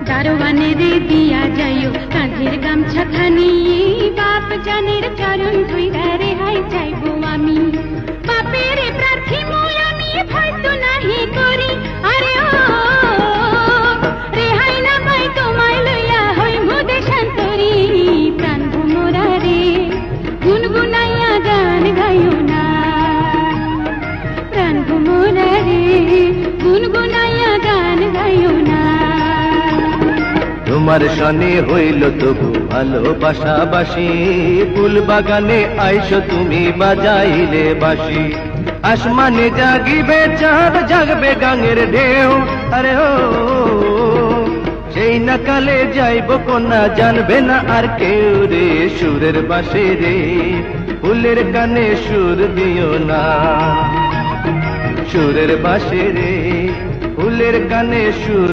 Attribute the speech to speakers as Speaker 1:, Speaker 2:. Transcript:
Speaker 1: দারোয়ানে রে দিয়া যাইও কাঁধের গামছা খানি, বাপ জানের চরণ ধইরা রেহাই চাইবো আমি। বাপের প্রার্থী মই আমি ভয় তো নাহি করি, আরে ও রেহাই না পাই তোমায় লইয়া হই মুদে শান্তরি। প্রাণ ভোমরা রে গুনগুনাইয়া গান গাইও না, প্রাণ ভোমরা রে গুনগুনাইয়া গান গাইও না।
Speaker 2: তোমার সনে হইল তবু ভালোবাসাবাসি, ফুল বাগানে আইসো তুমি বাজাইলে বাঁশি। আসমানে জাগিবে চাঁদ জাগবে গাঙের ঢেউ, আরে ও সেই নাকালে যাইব কোনা জানবে না আর কেউ রে। সুরের বাঁশি রে ফুলের কানে সুর দিও না, সুরের বাঁশি রে ফুলের কানে সুর